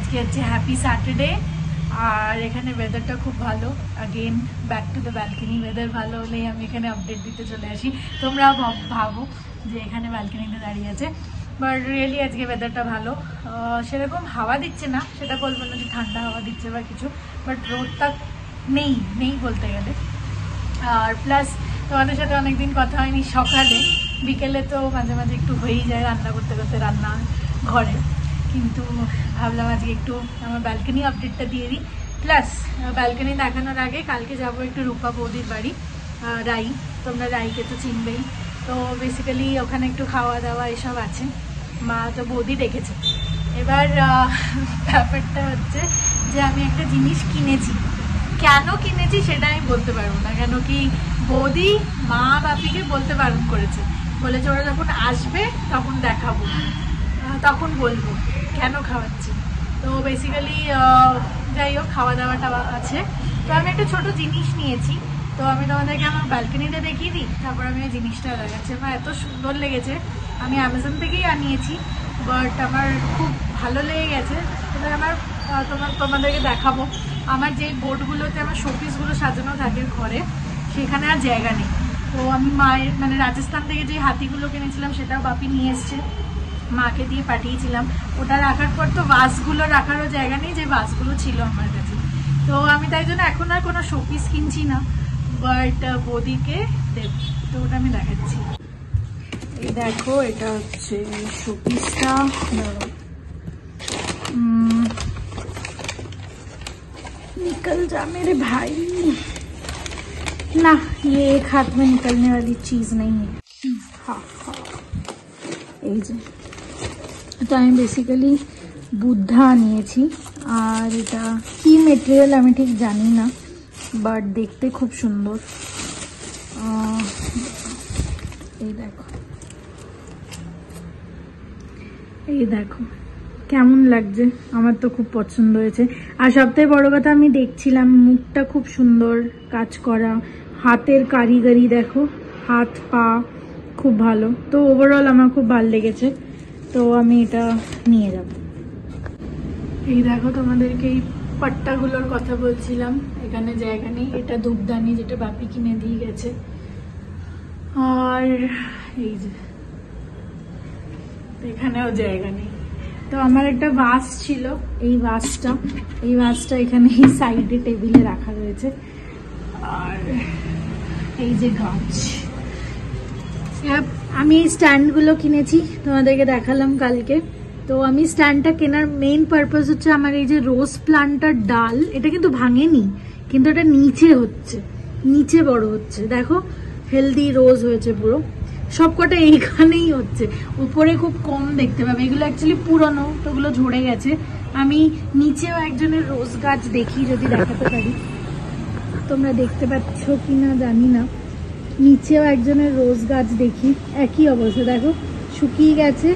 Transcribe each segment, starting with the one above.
আজকে হচ্ছে happy Saturday আর এখানে ওয়েদারটা খুব ভালো। Again back to the balcony. Weather ভালো হলেই আমি এখানে আপডেট দিতে চলে আসি। তোমরা ভাবো যে এখানে ব্যালকনিতে দাঁড়িয়ে আছে, বাট রিয়েলি আজকে ওয়েদারটা ভালো। সেরকম হাওয়া দিচ্ছে না, সেটা বলবো না যে ঠান্ডা হাওয়া দিচ্ছে বা কিছু, বাট রোদটা নেই বলতে গেলে। আর প্লাস তোমাদের সাথে অনেকদিন কথা হয়নি, সকালে বিকেলে তো মাঝে মাঝে একটু হয়েই যায় রান্না করতে করতে রান্না ঘরে, কিন্তু ভাবলাম আজকে একটু আমার ব্যালকনি আপডেটটা দিয়ে দিই। প্লাস ব্যালকনি দেখানোর আগে কালকে যাবো একটু রূপা বৌদির বাড়ি, রাই। তোমরা রাইকে তো চিনবেই, তো বেসিক্যালি ওখানে একটু খাওয়া দাওয়া এসব আছে। মা তো বৌদি ডেকেছে। এবার ব্যাপারটা হচ্ছে যে আমি একটা জিনিস কিনেছি, কেন কিনেছি সেটা আমি বলতে পারবো না, কেন কি বৌদি মা বাপিকে বলতে বারণ করেছে, বলেছে ওরা যখন আসবে তখন দেখাবো, তখন বলবো কেন খাওয়াচ্ছি। তো বেসিক্যালি যাই হোক খাওয়া দাওয়াটা আছে। তো আমি একটা ছোট জিনিস নিয়েছি, তো আমি তোমাদেরকে আমার ব্যালকনিটা দেখিয়ে দিই, তারপর আমি ওই জিনিসটা দেখাচ্ছি। আমার এত সুন্দর লেগেছে, আমি অ্যামাজন থেকেই আনিয়েছি, বাট আমার খুব ভালো লেগে গেছে। এবার আমার তোমাদেরকে দেখাবো। আমার যে বোর্ডগুলোতে আমার শোপিসগুলো সাজানো থাকে ঘরে, সেখানে আর জায়গা নেই। তো আমি মায়ের মানে রাজস্থান থেকে যে হাতিগুলো কিনেছিলাম সেটাও বাপি নিয়ে এসছে, মাকে দিয়ে পাঠিয়েছিলাম। ওটা রাখার পর তো বাসগুলো রাখারও জায়গা নেই, যে বাসগুলো ছিল আমার কাছে। তো আমি তাই জন্য এখন আর কোনো শোপিস কিনছি না, বাট বৌদিকে দেব। তো ওটা আমি দেখাচ্ছি। এই দেখো, এটা হচ্ছে শোপিসটা। निकल जा मेरे भाई, ना ये एक हाथ में निकलने वाली चीज नहीं है। हाँ हाँ, এই যে তো আমি বেসিক্যালি বুদ্ধা নিয়েছি, আর এটা কি মেটেরিয়াল আমি ঠিক জানি না, বাট দেখতে খুব সুন্দর। এই দেখো কেমন লাগছে, আমার তো খুব পছন্দ হয়েছে। আর সবথেকে বড় কথা, আমি দেখছিলাম মুখটা খুব সুন্দর কাজ করা, হাতের কারিগরি দেখো, হাত পা খুব ভালো। তো ওভারঅল আমার খুব ভালো লেগেছে, তো আমি এটা নিয়ে যাব। এই দেখো, তোমাদেরকে এই পাট্টাগুলোর কথা বলছিলাম, এখানে জায়গা নেই। এটা ধূপদানি, যেটা বাপি কিনে দিয়ে গেছে। আর এই যে এখানেও জায়গা নেই। তো আমার একটা ভাস ছিল, এই ভাসটা এখানে এই সাইডে টেবিলে রাখা রয়েছে। আর এই যে গাছ, আমি এই স্ট্যান্ডগুলো কিনেছি, তোমাদেরকে দেখালাম কালকে। তো আমি স্ট্যান্ডটা কেনার মেইন পারপাস হচ্ছে আমার এই যে রোজ প্লান্টটার ডাল, এটা কিন্তু ভাঙেনি, কিন্তু এটা নিচে বড় হচ্ছে। দেখো হেলদি রোজ হয়েছে পুরো, সবকটা এইখানেই হচ্ছে, উপরে খুব কম দেখতে পাবে। এগুলো অ্যাকচুয়ালি পুরনো, তো ওগুলো ঝরে গেছে। আমি নিচেও একজনের রোজ গাছ দেখি, যদি দেখাতে পারি, তোমরা দেখতে পাচ্ছ কিনা জানি না। নিচেও একজনের রোজ গাছ দেখি, একই অবস্থা। দেখো শুকিয়ে গেছে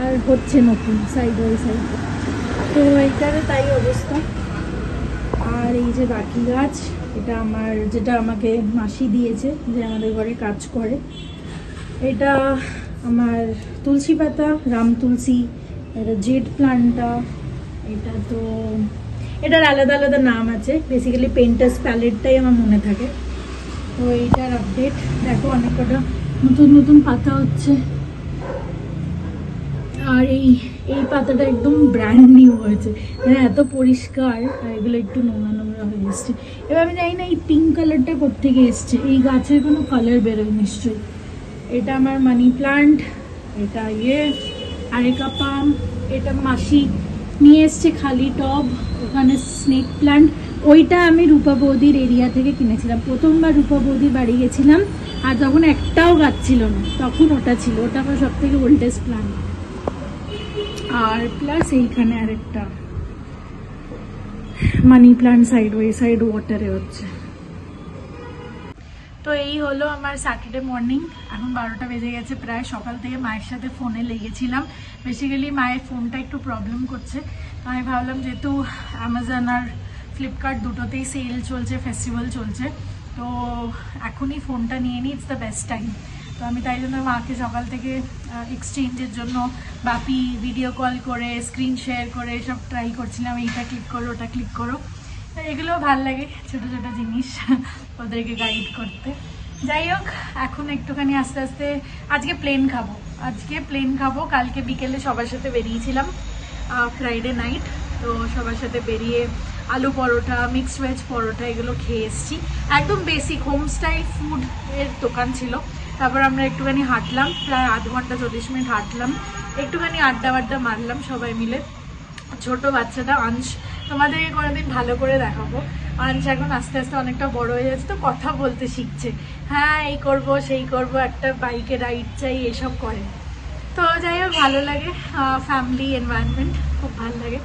আর হচ্ছে নতুন সাইড বাই সাইড, তো এইটারও তাই অবস্থা। আর এই যে বাকি গাছ, এটা আমার, যেটা আমাকে মাসি দিয়েছে, যে আমাদের ঘরে কাজ করে। এটা আমার তুলসী পাতা, রাম তুলসী। এটা জেড প্লান্টটা, এটা তো এটার আলাদা আলাদা নাম আছে, বেসিক্যালি পেন্টাস প্যালেটটাই আমার মনে থাকে। তো এইটার আপডেট দেখো, অনেক কটা নতুন পাতা হচ্ছে। আর এই পাতাটা একদম ব্র্যান্ড নিউ হয়েছে, মানে এত পরিষ্কার। আর এগুলো একটু নোংরা হয়ে এসছে। এবার আমি জানি না এই পিঙ্ক কালারটা কোত্থেকে এসছে, এই গাছের কোনো কালার বেরোয় নিশ্চয়ই। এটা আমার মানি প্লান্ট, এটা আরেকা পাম, এটা মাসি নিয়ে এসছে খালি টব, ওখানে স্নেক প্লান্ট। ওইটা আমি রূপা বৌদির এরিয়া থেকে কিনেছিলাম, প্রথমবার রূপা বৌদির বাড়ি গেছিলাম, আর তখন একটাও গাছ ছিল না, তখন ওটা ছিল। ওটা আমার সব থেকে ওল্ডেস্ট প্লান্ট। আর প্লাস এইখানে আরেকটা money plant side by side ওয়াটারে হচ্ছে। তো এই হলো আমার স্যাটারডে মর্নিং। এখন 12টা বেজে গেছে প্রায়। সকাল থেকে মায়ের সাথে ফোনে লেগেছিলাম, বেসিক্যালি মায়ের ফোনটা একটু প্রবলেম করছে। আমি ভাবলাম যেহেতু অ্যামাজন আর ফ্লিপকার্ট দুটোতেই সেল চলছে, ফেস্টিভ্যাল চলছে, তো এখনই ফোনটা নিয়ে নিই, ইটস দ্য বেস্ট টাইম। তো আমি তাই জন্য মাকে সকাল থেকে এক্সচেঞ্জের জন্য বাপি ভিডিও কল করে স্ক্রিন শেয়ার করে সব ট্রাই করছিলাম, এইটা ক্লিক করো ওটা ক্লিক করো। এগুলো ভাল লাগে, ছোটো ছোটো জিনিস ওদেরকে গাইড করতে। যাই হোক, এখন একটুখানি আস্তে আস্তে আজকে প্লেন খাবো। কালকে বিকেলে সবার সাথে বেরিয়েছিলাম, ফ্রাইডে নাইট, তো সবার সাথে বেরিয়ে আলু পরোটা, মিক্সড ভেজ পরোটা এগুলো খেয়ে এসেছি। একদম বেসিক হোম স্টাইল ফুড এর দোকান ছিল। তারপর আমরা একটুখানি হাঁটলাম, প্রায় আধ ঘন্টা 40 মিনিট হাঁটলাম, একটুখানি আড্ডা মারলাম সবাই মিলে। ছোট বাচ্চাটা আংশ, তোমাদেরকে কোনোদিন ভালো করে দেখাবো। আংশ এখন আস্তে আস্তে অনেকটা বড় হয়ে যাচ্ছে, তো কথা বলতে শিখছে। হ্যাঁ, এই করব সেই করব, একটা বাইকে রাইড চাই, এসব করে। তো যাই হোক, ভালো লাগে, ফ্যামিলি এনভায়রনমেন্ট খুব ভালো লাগে।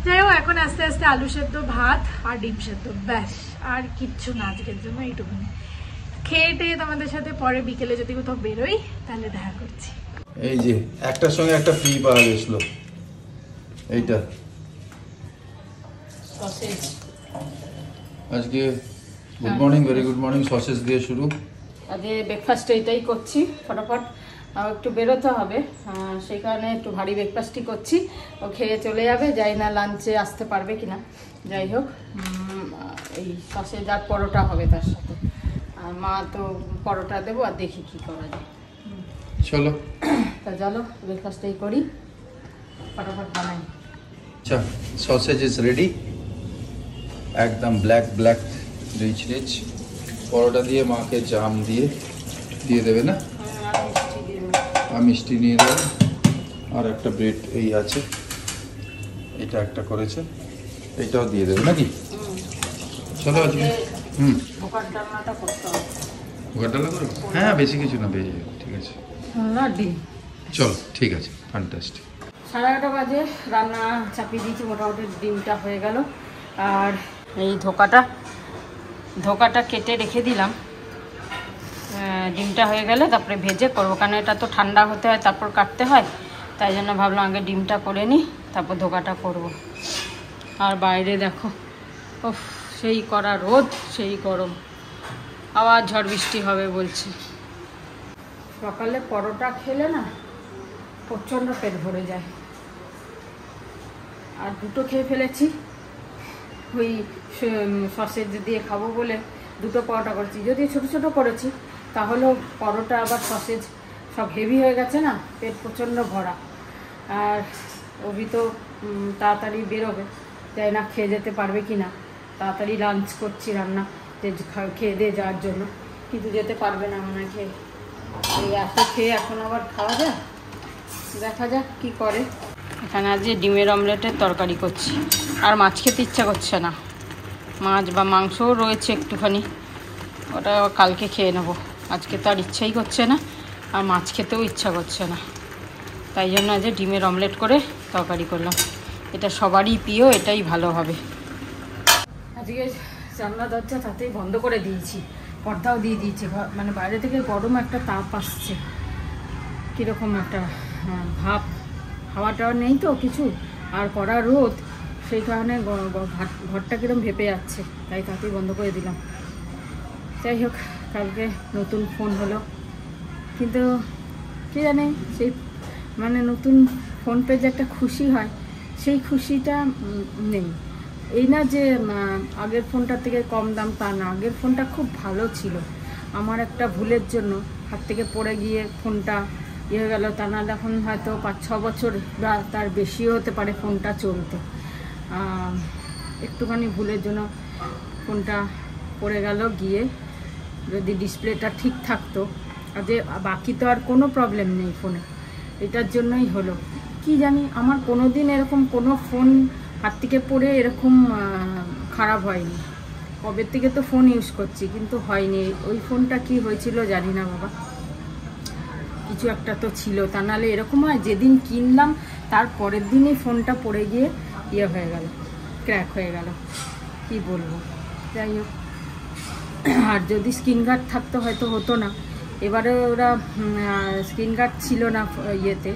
যাই হোক, এখন আস্তে আস্তে আলু সেদ্ধ, ভাত আর ডিম সেদ্ধ, ব্যাস, আর কিচ্ছু না আজকের জন্য। এইটুকুনি খেয়ে টেয়ে তোমাদের সাথে পরে বিকেলে যদি কোথাও বেরোই তাহলে দেখা করছি। এই যে একটার সঙ্গে একটা ফ্রি পাওয়া গেছিল, এইটা সসেজ। আজকে good morning, very good morning, sausage দিয়ে শুরু। আজকে ব্রেকফাস্ট এইটাই করছি, ফটাফট একটু বেরোতে হবে, সেই কারণে একটু ভারী ব্রেকফাস্টই করছি। ও খেয়ে চলে যাবে, যাই না লাঞ্চে আসতে পারবে কিনা। যাই হোক, এই সসেজ আর পরোটা হবে তার সাথে, আর মা তো পরোটা দেবো, আর দেখি কি করা যায়। চলো তা চলো ব্রেকফাস্টটাই করি, ফটাফট বানাই। আচ্ছা, সসেজ ইজ রেডি, একদম ব্ল্যাক রিচ। পরোটা দিয়ে মাকে জাম দিয়ে দেবে না, আর মিষ্টি নিয়ে দেবে, আর একটা ব্রেড এই আছে, এটা একটা করেছে, এইটাও দিয়ে দেবে নাকি? চলো আজকে ভোকার ডালনাটা করতে হবে। ভোকার ডালা করো? হ্যাঁ, বেশি কিছু না, বেশি ঠিক আছে। ডিম, চলো ঠিক আছে, ফ্যান্টাস্টিক। 11:30 বাজে রান্না চাপিয়ে দিয়েছি, মোটামুটি ডিমটা হয়ে গেল। আর এই ধোকাটা কেটে রেখে দিলাম, ডিমটা হয়ে গেলে তারপরে ভেজে করবো, কারণ এটা তো ঠান্ডা হতে হয় তারপর কাটতে হয়, তাই জন্য ভাবলাম আগে ডিমটা করে নিই, তারপর ধোকাটা করব। আর বাইরে দেখো, ওফ, সেই কড়া রোদ, সেই গরম, আবার ঝড় বৃষ্টি হবে বলছে। সকালে পরোটা খেলে না প্রচণ্ড পেট ভরে যায়, আর দুটো খেয়ে ফেলেছি, ওই সসেজ দিয়ে খাবো বলে দুটো পরোটা করেছি। যদি ছোটো ছোটো করেছি তাহলেও পরোটা আবার সসেজ সব হেভি হয়ে গেছে না, পেট প্রচণ্ড ভরা। আর অভি তো তাড়াতাড়ি বেরোবে, যাই না খেয়ে যেতে পারবে কি না। তাড়াতাড়ি লাঞ্চ করছি, রান্না খেয়ে দিয়ে যাওয়ার জন্য, কিন্তু যেতে পারবে না মনে হয় খেয়ে। এই এত খেয়ে এখন আবার খাওয়া যায়, দেখা যাক কি করে। এখানে আজকে ডিমের অমলেটের তরকারি করছি, আর মাছ খেতে ইচ্ছা করছে না। মাছ বা মাংসও রয়েছে একটুখানি, ওটা কালকে খেয়ে নেবো, আজকে তো আর ইচ্ছাই করছে না, আর মাছ খেতেও ইচ্ছা করছে না। তাই জন্য আজকে ডিমের অমলেট করে তরকারি করলাম। এটা সবারই প্রিয়, এটাই ভালো হবে। আজকে জানলা দরজা তাতেই বন্ধ করে দিয়েছি, পর্দাও দিয়ে দিয়েছি, মানে বাইরে থেকে গরম একটা তাপ আসছে, কীরকম একটা ভাব, হাওয়াটাও নেই তো কিছু, আর কড়া রোদ, সেই কারণে ঘরটা কীরকম ভেপে যাচ্ছে, তাই তাতেই বন্ধ করে দিলাম। যাই হোক, কালকে নতুন ফোন হলো, কিন্তু কী জানে সেই মানে নতুন ফোন পেয়ে যে একটা খুশি হয়, সেই খুশিটা নেই। এই না যে আগের ফোনটার থেকে কম দাম, তা না, আগের ফোনটা খুব ভালো ছিল। আমার একটা ভুলের জন্য হাত থেকে পড়ে গিয়ে ফোনটা হয়ে গেল, তা না এখন হয়তো 5-6 বছর বা তার বেশিও হতে পারে ফোনটা চলতে। একটুখানি ভুলের জন্য ফোনটা পড়ে গেল, গিয়ে যদি ডিসপ্লেটা ঠিক থাকতো, আর যে বাকি তো আর কোনো প্রবলেম নেই ফোনে, এটার জন্যই হলো। কি জানি, আমার কোনো দিন এরকম কোনো ফোন হাত থেকে পড়ে এরকম খারাপ হয়নি। কবে থেকে তো ফোন ইউজ করছি, কিন্তু হয়নি। ওই ফোনটা কি হয়েছিল জানি না বাবা, কিছু একটা তো ছিল, তা নাহলে এরকম হয় যেদিন কিনলাম তার পরের দিনই ফোনটা পড়ে গিয়ে হয়ে গেল, ক্র্যাক হয়ে গেল, কি বলবো। যাই হোক, আর যদি স্ক্রিন গার্ড থাকতো হয়তো হতো না। এবারে ওরা স্ক্রিন গার্ড ছিল না ইয়েতে,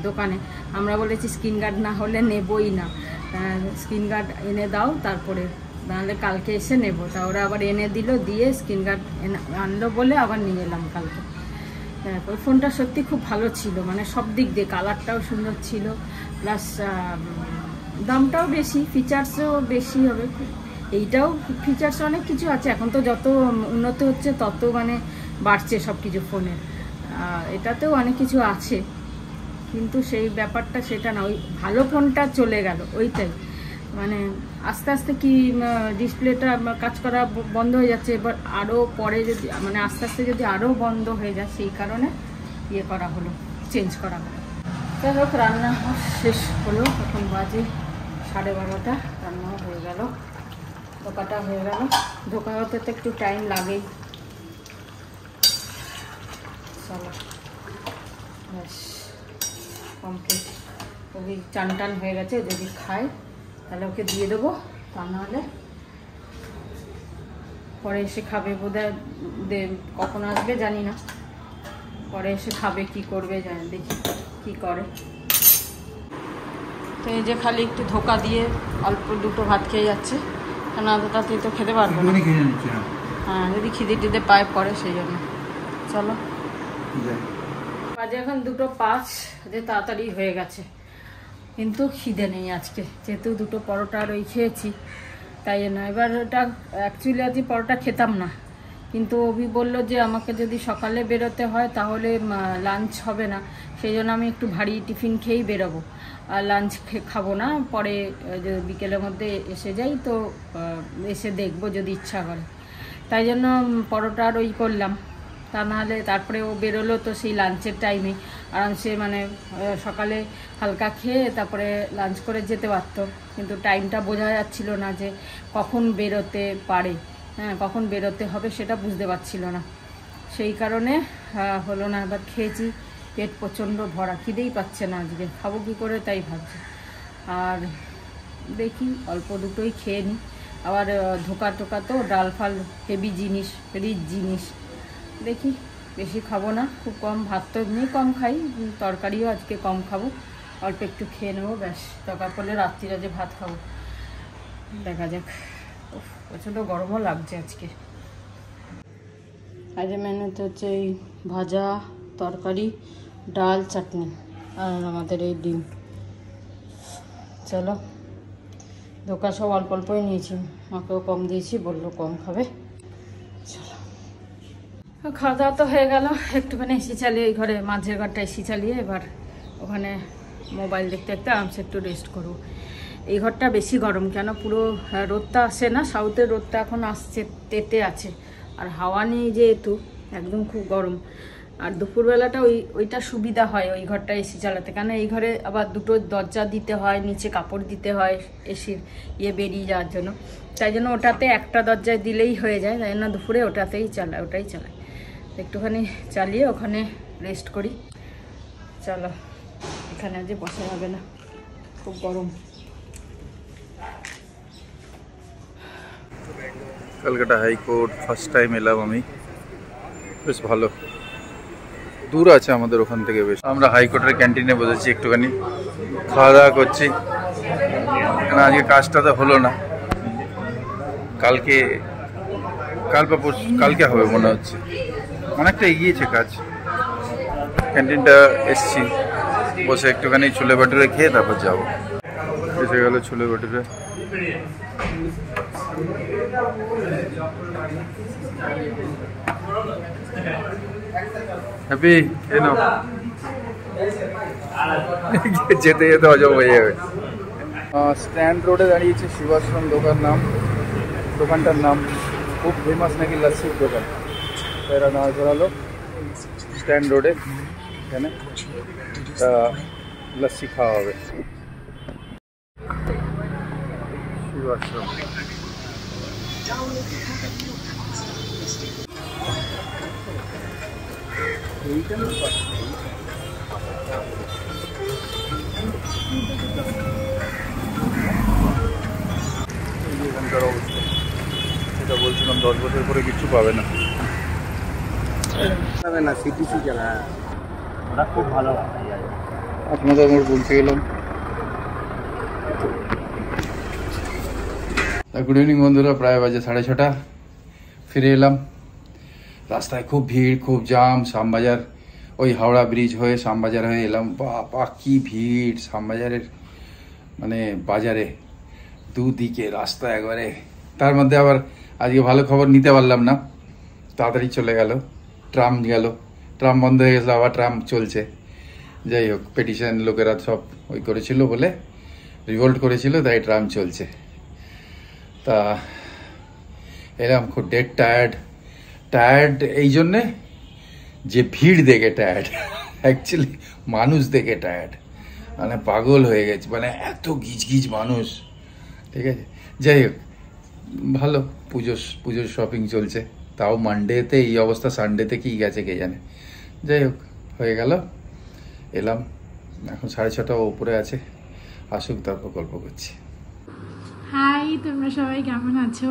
দোকানে। আমরা বলেছি স্ক্রিন গার্ড না হলে নেবই না, স্ক্রিন গার্ড এনে দাও, তারপরে নাহলে কালকে এসে নেবো। তা ওরা আবার এনে দিল, দিয়ে স্ক্রিন গার্ড আনলো বলে আবার নিয়ে এলাম কালকে। ওই ফোনটা সত্যি খুব ভালো ছিল, মানে সব দিক দিয়ে কালারটাও সুন্দর ছিল, প্লাস দামটাও বেশি, ফিচার্সও বেশি হবে। এইটাও ফিচার্স অনেক কিছু আছে, এখন তো যত উন্নত হচ্ছে তত মানে বাড়ছে সব কিছু ফোনের। এটাতেও অনেক কিছু আছে, কিন্তু সেই ব্যাপারটা সেটা না, ওই ভালো ফোনটা চলে গেল ওইটাই। মানে আস্তে আস্তে কি ডিসপ্লেটা কাজ করা বন্ধ হয়ে যাচ্ছে, এবার আরও পরে যদি মানে আস্তে আস্তে যদি আরও বন্ধ হয়ে যায়, সেই কারণে ইয়ে করা হলো, চেঞ্জ করা হলো। যাই হোক, রান্না শেষ হলো, এখন বাজে 12:30, রান্নাও হয়ে গেল, ধোকাটা হয়ে গেল। ধোকা হতে তো একটু টাইম লাগেই। চলো ব্যাস কমপ্লিট। ওই চান টান হয়ে গেছে, যদি খায় তাহলে ওকে দিয়ে দেবো, তা নাহলে পরে এসে খাবে বোধহয়। কখন আসবে জানি না, পরে এসে খাবে, কি করবে জানি, দেখি কি করে। তো এই যে খালি একটু ধোকা দিয়ে অল্প দুটো ভাত খেয়ে যাচ্ছে, কেন তাড়াতাড়ি তো খেতে পারবো না। হ্যাঁ, যদি খিদে টিদে পায় পরে, সেই জন্য। চলো, বাজে এখন 2:05, যে তাড়াতাড়ি হয়ে গেছে, কিন্তু খিদে নেই আজকে, যেহেতু 2 পরোটা আর ওই খেয়েছি, তাই না। এবার ওটা অ্যাকচুয়ালি আজ পরোটা খেতাম না, কিন্তু অভি বললো যে আমাকে যদি সকালে বেরোতে হয় তাহলে লাঞ্চ হবে না, সেই জন্য আমি একটু ভারী টিফিন খেয়েই বেরোবো, আর লাঞ্চ খাবো না। পরে বিকেলের মধ্যে এসে যাই, তো এসে দেখবো যদি ইচ্ছা করে, তাই জন্য পরোটা আর ওই করলাম। তা নাহলে তারপরে ও বেরোলো তো সেই লাঞ্চের টাইমে আরামসে মানে সকালে হালকা খেয়ে তারপরে লাঞ্চ করে যেতে পারতো, কিন্তু টাইমটা বোঝা যাচ্ছিল না যে কখন বেরোতে পারে, হ্যাঁ কখন বেরোতে হবে সেটা বুঝতে পারছিল না, সেই কারণে হলো না। এবার খেয়েছি, পেট প্রচণ্ড ভরা, খিদেই পাচ্ছে না আজকে, খাবো কী করে তাই ভাবছি। আর দেখি অল্প দুটোই খেয়ে নিই, আবার ধোকা টোকা তো ডাল ফাল হেভি জিনিস, রিচ জিনিস, দেখি বেশি খাবো না, খুব কম। ভাত তো এমনি কম খাই, তরকারিও আজকে কম খাবো, অল্প একটু খেয়ে নেবো ব্যাস। দরকার পড়লে রাত্রিরা যে ভাত খাবো, দেখা যাক। প্রচণ্ড গরমও লাগছে আজকে। আজ মেনুতে হচ্ছে এই ভাজা, তরকারি, ডাল, চাটনি, আর আমাদের এই ডিম। চলো, ধোকা সব অল্প অল্পই নিয়েছি, মাকেও কম দিয়েছি, বললো কম খাবে। চলো, খাওয়া দাওয়া তো হয়ে গেল, একটুখানি এসি চালিয়ে, এই ঘরে মাঝের ঘরটা এসি চালিয়ে এবার ওখানে মোবাইল দেখতে দেখতে আরামসে একটু রেস্ট করবো। এই ঘরটা বেশি গরম, কেন পুরো রোদটা আসে না, সাউথের রোদটা এখন আসছে, তেতে আছে, আর হাওয়া নেই যেহেতু একদম খুব গরম। আর দুপুরবেলাটা ওইটা সুবিধা হয় ওই ঘরটা এসি চালাতে, কেন এই ঘরে আবার দুটো দরজা দিতে হয়, নিচে কাপড় দিতে হয় এসির ইয়ে বেরিয়ে যাওয়ার জন্য, তাই জন্য ওটাতে একটা দরজায় দিলেই হয়ে যায়, তাই জন্য দুপুরে ওটাই চালায়। একটুখানি চালিয়ে ওখানে রেস্ট করি। চলো, এখানে আজ বসা হবে না, খুব গরম। কলকাতা হাইকোর্ট ফার্স্ট টাইম এলাম আমি, বেশ ভালো, দূর আছে আমাদের ওখান থেকে বেশ। আমরা হাইকোর্টের ক্যান্টিনে বসেছি, একটুখানি খাওয়া দাওয়া করছি, কেন আজকে কাজটা তো হলো না, কালকে হবে মনে হচ্ছে, অনেকটা এগিয়েছে কাজ। ক্যান্টিনটা এসছি, বসে একটুখানি ছোলে ভাটুরে খেয়ে তারপর যাবো। এসে গেল ছোলে ভাটুরে। হ্যাপি এনো যেতে যেতে হজম হয়ে যাবে। স্ট্যান্ড রোডে দাঁড়িয়েছে শিবাশ্রম দোকানটার নাম খুব ফেমাস নাকি লস্যির দোকান, এরা নাম ধরালো স্ট্যান্ড রোডে, এখানে লস্যি খাওয়া হবে। শিবাশ্রম এখানকার অবস্থা, সেটা বলছিলাম 10 বছর পরে কিচ্ছু পাবে না। সিটিসি চালা, ওরা খুব ভালো। আপনাদের আমরা বলতে গেলাম গুড ইভিনিং বন্ধুরা, প্রায় বাজে 6:30। ফিরে এলাম। রাস্তায় খুব ভিড়, খুব জাম। শ্যামবাজার ওই হাওড়া ব্রিজ হয়ে শ্যামবাজার হয়ে এলাম। বাবা কি ভিড় শ্যামবাজারের, মানে বাজারে দুদিকে রাস্তা একবারে। তার মধ্যে আবার আজকে ভালো খবর নিতে পারলাম না, তাড়াতাড়ি চলে গেল। ট্রাম গেল, ট্রাম বন্ধ হয়ে গেছিলো, আবার ট্রাম চলছে। যাই হোক, পেটিশন লোকেরা সব ওই করেছিল বলে, রিভোল্ট করেছিল, তাই ট্রাম চলছে। তা এরকম খুব ডেড টায়ার্ড এই জন্যে যে ভিড় দেখে টায়ার্ড, অ্যাকচুয়ালি মানুষ দেখে টায়ার্ড, মানে পাগল হয়ে গেছে, মানে এত গিজ মানুষ। ঠিক আছে, যাই হোক ভালো। পুজোর শপিং চলছে, তাও মানডেতে এই অবস্থা, সানডেতে কি গেছে কে জানে। যাই হোক, হয়ে গেল, এলাম। এখন 6:30 উপরে আছে, আসুক তারপর গল্প করছি। হাই, তোমরা সবাই কেমন আছো?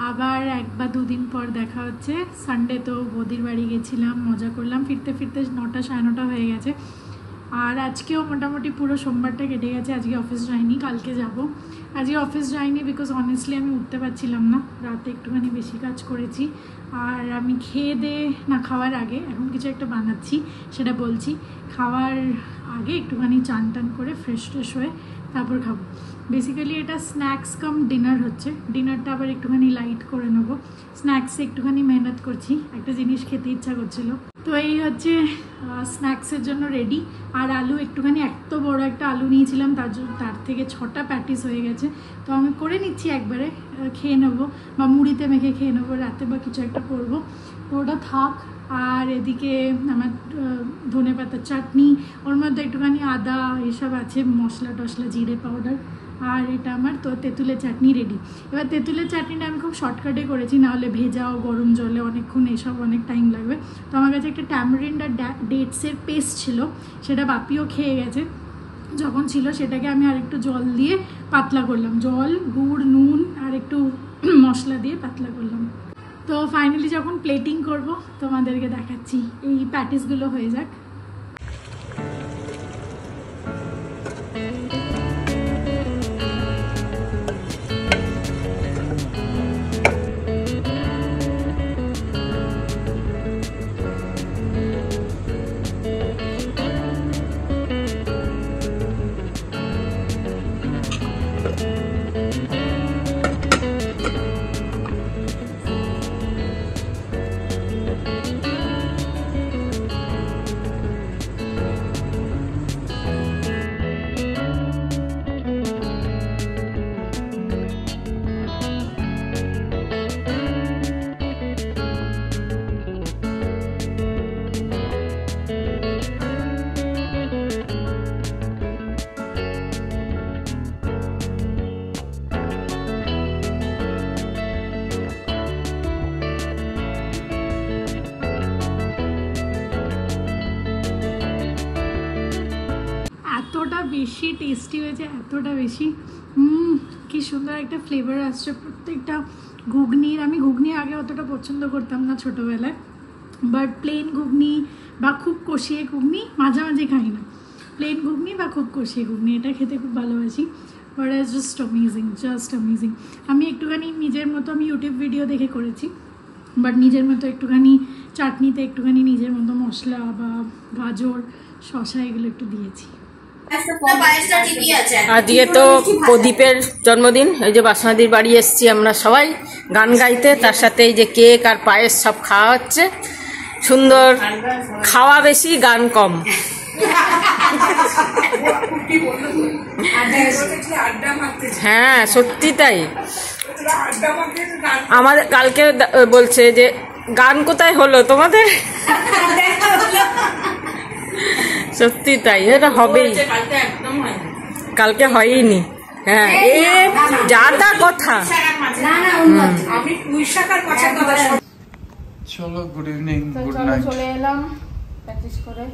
আবার 1 বা 2 দিন পর দেখা হচ্ছে। সানডে তো বৌদির বাড়ি গেছিলাম, মজা করলাম। ফিরতে 9টা 9:30 হয়ে গেছে। আর আজকেও মোটামুটি পুরো সোমবারটা কেটে গেছে। আজকে অফিস যাইনি, কালকে যাব। আজকে অফিস যাইনি বিকজ অনেস্টলি আমি উঠতে পারছিলাম না, রাতে একটুখানি বেশি কাজ করেছি। আর আমি খেয়ে দিয়ে না, খাওয়ার আগে এখন কিছু একটা বানাচ্ছি, সেটা বলছি। খাওয়ার আগে একটুখানি চান টান করে ফ্রেশ হয়ে তারপর খাবো। বেসিক্যালি এটা স্ন্যাক্স কাম ডিনার হচ্ছে। ডিনারটা আবার একটুখানি লাইট করে নেবো। স্ন্যাক্সে একটুখানি মেহনত করছি, একটা জিনিস খেতে ইচ্ছা করছিল। তো এই হচ্ছে স্ন্যাক্সের জন্য রেডি। আর আলু একটুখানি, এত বড় একটা আলু নিয়েছিলাম, তার থেকে 6টা প্যাটিস হয়ে গেছে। তো আমি করে নিচ্ছি একবারে, খেয়ে নেবো বা মুড়িতে মেখে খেয়ে নেবো রাতে, বা কিছু একটা করবো। তো ওটা থাক। আর এদিকে আমার ধনেপাতার চাটনি, ওর মধ্যে একটুখানি আদা এসব আছে, মশলা টশলা, জিরে পাউডার। আর এটা আমার তো তেঁতুলের চাটনি রেডি। এবার তেঁতুলের চাটনিটা আমি খুব শর্টকাটে করেছি, নাহলে ভেজাও গরম জলে অনেকক্ষণ, এসব অনেক টাইম লাগবে। তো আমার কাছে একটা ট্যামারিন্ড আর ডেটসের পেস্ট ছিল, সেটা বাপিও খেয়ে গেছে। যখন ছিল সেটাকে আমি আর একটু জল দিয়ে পাতলা করলাম, জল, গুড়, নুন আর একটু মশলা দিয়ে পাতলা করলাম। তো ফাইনালি যখন প্লেটিং করব তোমাদেরকে দেখাচ্ছি। এই প্যাটিসগুলো হয়ে যাক। বেশি টেস্টি হয়েছে, এতটা বেশি। কি সুন্দর একটা ফ্লেভার আসছে প্রত্যেকটা ঘুগনির। আমি ঘুগনি আগে অতটা পছন্দ করতাম না ছোটোবেলায়, বাট প্লেন ঘুগনি বা খুব কষিয়ে ঘুগনি মাঝে মাঝে খাই না। প্লেন ঘুগনি বা খুব কষিয়ে ঘুগনি এটা খেতে খুব ভালোবাসি। But it's just amazing. আমি একটুখানি নিজের মতো, আমি ইউটিউব ভিডিও দেখে করেছি, বাট নিজের মতো একটুখানি চাটনিতে একটুখানি নিজের মতো মশলা বা গাজর, শসা এগুলো একটু দিয়েছি। আজকে তো প্রদীপের জন্মদিন, এই যে বাসনাদির বাড়ি এসছি আমরা সবাই গান গাইতে, তার সাথে এই যে কেক আর পায়েস সব খাওয়া হচ্ছে। সুন্দর খাওয়া বেশি, গান কম। হ্যাঁ সত্যি তাই। আমাদের কালকে বলছে যে গান কোথায় হলো তোমাদের। সত্যি তাই, এটা হবেই, কালকে হয়নি। হ্যাঁ এ যা তা কথা। চলো, গুড ইভিনিং, গুড নাইট। চলে এলাম প্র্যাকটিস করে,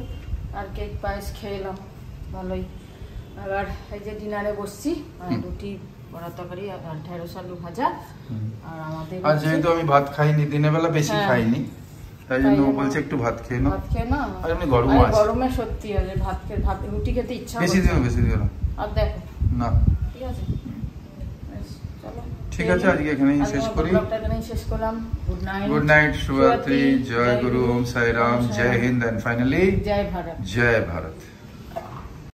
আর কেক পায়েস খেলাম ভালোই। এবার এই যে ডিনারে বসছি, রুটি, বড়া তরকারি আর ঢেঁড়স আলু ভাজা। আর আমাদের আর যেহেতু আমি ভাত খাইনি দিনের বেলা, বেশি খাইনি, তাই জন্য ও বলছে একটু ভাত খেয়ে নাও। ভাত খেয়ে না, আর এমনি গরম আছে, গরমে সত্যি আছে ভাত রুটি খেতে ইচ্ছা বেশি দিও আর দেখো না। ঠিক আছে, চলো। ঠিক আছে, আজকে এখানেই শেষ করি। এখানেই শেষ করলাম। গুড নাইট, গুড নাইট, শুভরাত্রি, জয় গুরু, ওম সাই রাম, জয় হিন্দ, এন্ড ফাইনালি জয় ভারত। জয় ভারত।